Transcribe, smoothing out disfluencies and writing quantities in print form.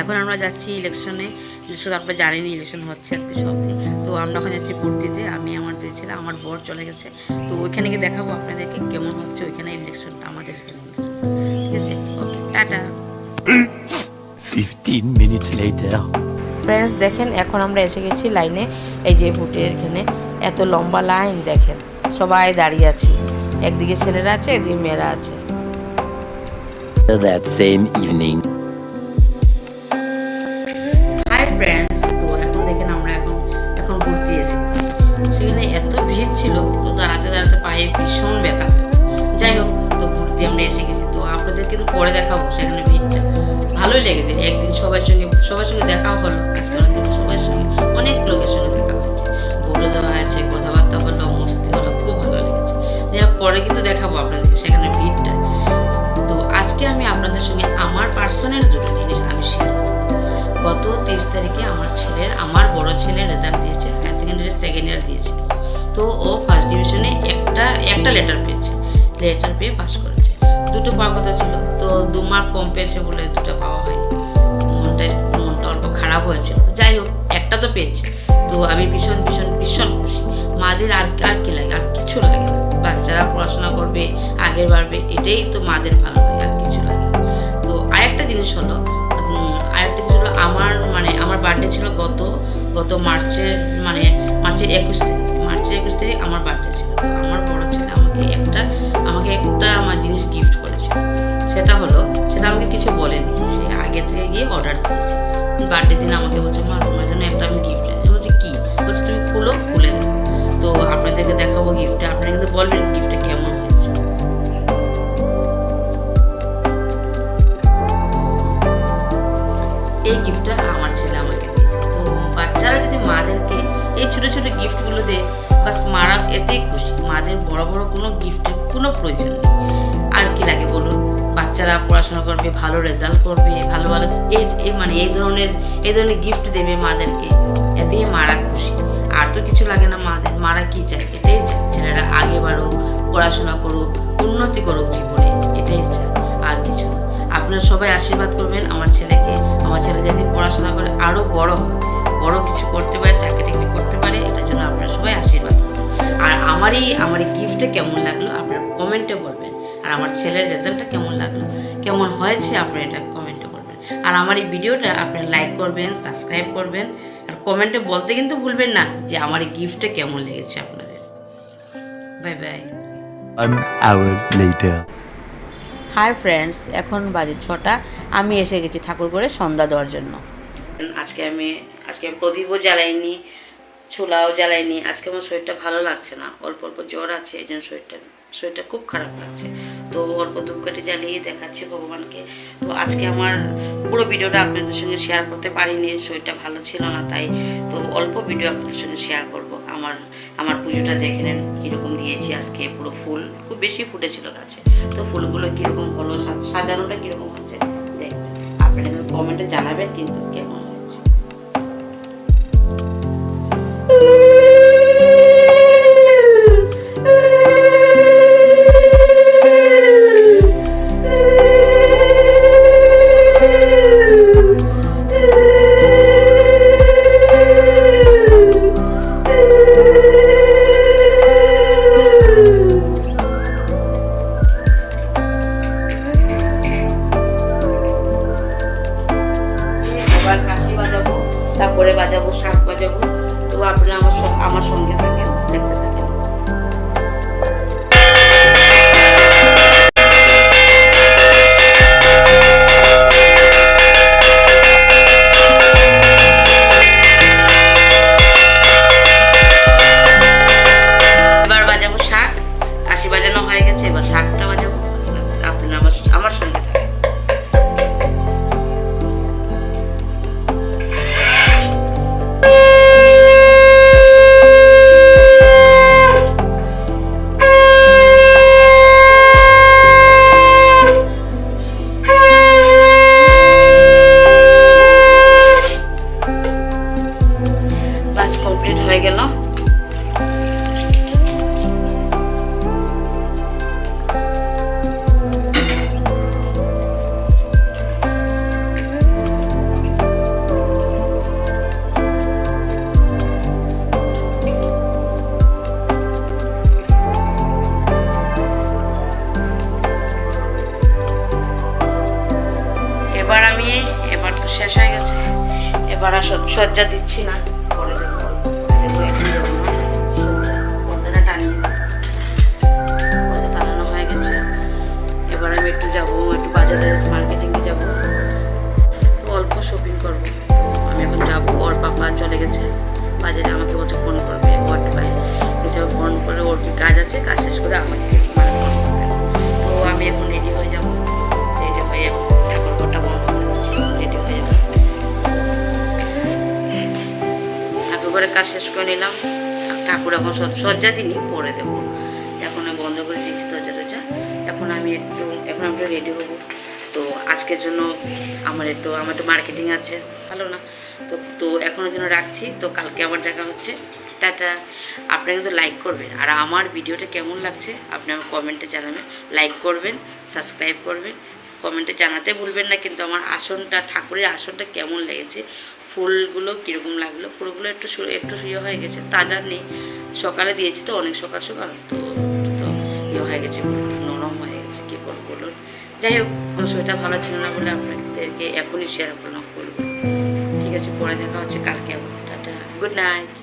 এখন আমরা যাচ্ছি ইলেকশনে। ইলেকশন আপনারা জানেনি, ইলেকশন হচ্ছে আজকে সব দিন। তো আমরা ওখানে যাচ্ছি ভোট দিতে। আমি আমার দুই ছেলে, আমার বর চলে গেছে। তো ওইখানে গিয়ে দেখাবো আপনাদেরকে কেমন হচ্ছে ওইখানে ইলেকশনটা, আমাদের এখানে ইলেকশন। ঠিক আছে, ওকে, টাটা। 15 minutes later. ফ্রেন্ডস দেখেন, এখন আমরা এসে গেছি লাইনে। এই যে ভোটের এখানে এত লম্বা লাইন, দেখেন সবাই দাঁড়িয়ে আছি। একদিকে ছেলেরা আছে, একদিকে মেয়েরা আছে। That same evening. Hi friends, তো এখন দেখেন আমরা এখন ভোট দিয়েছি। সেখানে এত ভিড় ছিল, তো দাঁড়াতে দাঁড়াতে পায়ে ভীষণ ব্যথা হয়েছে। যাই হোক, তো ভোট দিয়ে আমরা এসে গেছি। তো আপনাদের কিন্তু পরে দেখাবো সেখানে ভিড়টা। ভালোই লেগেছে, একদিন সবার সঙ্গে দেখাও হলো। আজকে অনেকদিন সবার সঙ্গে, অনেক লোকের সঙ্গে দেখা হয়েছে, ভোটও দেওয়া হয়েছে, কথাবার্তা হলো, মস্তি হলো, খুব ভালো লেগেছে। যাই হোক, পরে কিন্তু দেখাবো আপনাদেরকে সেখানে ভিড়টা। তো আজকে আমি আপনাদের সঙ্গে আমার পার্সোনাল দুটো জিনিস আমি শেয়ার করব। গত 23 তারিখে আমার বড় ছেলের রেজাল্ট দিয়েছে, হায়ার সেকেন্ডারি সেকেন্ড ইয়ার দিয়েছিল। তো ও ফার্স্ট ডিভিশনে একটা লেটার পেয়ে পাস করেছে। দুটো পাওয়ার কথা ছিল, তো 2 মার্ক কম পেয়েছে বলে দুটো পাওয়া হয়নি। মনটা অল্প খারাপ হয়েছে। যাই হোক, একটা তো পেয়েছে। তো আমি ভীষণ ভীষণ ভীষণ খুশি। মাদের আর কি লাগে, আর কিছু লাগে না। বাচ্চারা পড়াশোনা করবে, আগে বাড়বে, এটাই তো মাদের ভালো লাগে, আর কিছু লাগে না। তো আরেকটা জিনিস হলো আমার বার্থডে ছিল গত মার্চের 21 তারিখ আমার বার্থডে ছিল। তো আমার বড় ছেলে আমাকে একটা আমার জিনিস গিফট করেছিল। সেটা আমাকে কিছু বলেনি, সে আগে থেকে গিয়ে অর্ডার দিয়েছে। বার্থডে দিন আমাকে বলছে, মা তোমার জন্য একটা আমি গিফট এনেছি। বলছে কি? বলছে তুমি খুলে দেখো। তো আপনাদেরকে দেখাবো গিফটটা, আপনারা কিন্তু বলবেন গিফটটা কেমন হয়েছে। এই গিফটটা আমার ছেলে আমাকে দিয়েছে। তো বাচ্চারা যদি মাদেরকে এই ছোট ছোট গিফটগুলো দেয়, বাস মারা এতেই খুশি। মাদের বড় বড় কোনো গিফটের কোনো প্রয়োজন নেই। আর কি লাগে বলুন? বাচ্চারা পড়াশোনা করবে, ভালো রেজাল্ট করবে, ভালো এই ধরনের গিফট দেবে মাদেরকে, এতেই মারা খুশি। আর তো কিছু লাগে না মাদের। মারা কি চায়? এটাই চায় ছেলেরা আগে বাড়ুক, পড়াশোনা করুক, উন্নতি করুক জীবনে, এটাই চায়, আর কিছু না। আপনারা সবাই আশীর্বাদ করবেন আমার ছেলেকে। আমার ছেলে যদি পড়াশোনা করে আরও বড় হয়, বড় কিছু করতে পারে, চাকরি টাকরি করতে পারে, এটার জন্য আপনারা সবাই আশীর্বাদ করবেন। আর আমার এই গিফটটা কেমন লাগলো আপনারা কমেন্টে বলবেন। আর আমার ছেলের রেজাল্টটা কেমন লাগলো, কেমন হয়েছে, আপনারা এটা কমেন্টে বলবেন। আর আমার এই ভিডিওটা আপনারা লাইক করবেন, সাবস্ক্রাইব করবেন, আর কমেন্টে বলতে কিন্তু ভুলবেন না যে আমার এই গিফটটা কেমন লেগেছে আপনাদের। Bye bye. 1 hour later. Hi friends, এখন বাজে 6টা। আমি এসে গেছি ঠাকুরঘরে সন্ধ্যা দেওয়ার জন্য। আজকে আমি প্রদীপও জ্বালাইনি, ছোলাও জ্বালাইনি। আজকে আমার শরীরটা ভালো লাগছে না, অল্প জ্বর আছে, এই জন্য শরীরটা খুব খারাপ লাগছে। তো অল্প ধূপকাঠি জ্বালিয়ে দেখাচ্ছি ভগবানকে। তো আজকে আমার পুরো ভিডিওটা আপনাদের সঙ্গে শেয়ার করতে পারিনি, শরীরটা ভালো ছিল না, তাই তো অল্প ভিডিও আপনাদের সঙ্গে শেয়ার করব। আমার পুজোটা দেখে নেন কীরকম দিয়েছি আজকে। পুরো ফুল খুব বেশি ফুটেছিল গাছে। তো ফুলগুলো কীরকম হলো, সাজানোটা কীরকম হচ্ছে দেখবেন। আপনারা কমেন্টে জানাবেন কিন্তু কেমন হয়েছে। কাশি বাজাবো, তারপরে বাজাবো শাক বাজাবো। তো আপনারা আমার সঙ্গে থাকেন, দেখতে থাকেন। এবার বাজাবো শাক, কাশি বাজানো হয়ে গেছে, এবার শাকটা বাজাবো। আপনারা আমার সঙ্গে থাকেন। এবার আর সজ্জা দিচ্ছি না, পরে দেবো, একটু দেবো না, পর্দাটা টানিয়ে পর্দা টানানো হয়ে গেছে। এবার আমি একটু যাবো, একটু বাজারে মার্কেটিংয়ে যাবো, অল্প শপিং করবো। আমি এখন যাবো, ওর পাপা চলে গেছে বাজারে, আমাকে বলছে ফোন করবে, ওর বাইরে এছাড়া ফোন করে ওর কি কাজ আছে, কাজ শেষ করে আমাকে মানে ফোন করবে। তো আমি এখন রেডি হয়ে যাবো, রেডি হয়ে যাবো, ঠাকুর ঘরটা বন্ধ করে দিচ্ছি, রেডি হয়ে যাবো। ঠাকুর ঘরের কাজ শেষ করে নিলাম, ঠাকুর এখন সজ্জা দিনই পরে দেবো, এখন আমি বন্ধ করে দিয়েছি দরজা টরজা। এখন আমি একটু রেডি হবো। তো আজকের জন্য আমার একটু মার্কেটিং আছে, ভালো না, তো এখনের জন্য রাখছি। তো কালকে আবার দেখা হচ্ছে, টাটা। আপনারা কিন্তু লাইক করবেন, আর আমার ভিডিওটা কেমন লাগছে আপনি আমার কমেন্টে জানাবেন, লাইক করবেন, সাবস্ক্রাইব করবেন, কমেন্টে জানাতে ভুলবেন না। কিন্তু আমার আসনটা, ঠাকুরের আসনটা কেমন লেগেছে, ফুলগুলো কীরকম লাগলো, ফুলগুলো একটু ইয়ে হয়ে গেছে, তাজা নেই, সকালে দিয়েছি তো অনেক সকাল সকাল, তো ইয়ে হয়ে গেছে, নরম হয়ে গেছে, কী করবো বলুন। যাই হোক, আমার শরীরটা ভালো ছিল না বলে আপনাদেরকে এখনই শেয়ার করলাম, বলবো। ঠিক আছে, পরে দেখা হচ্ছে কালকে আবার, টাটা, গুড নাইট।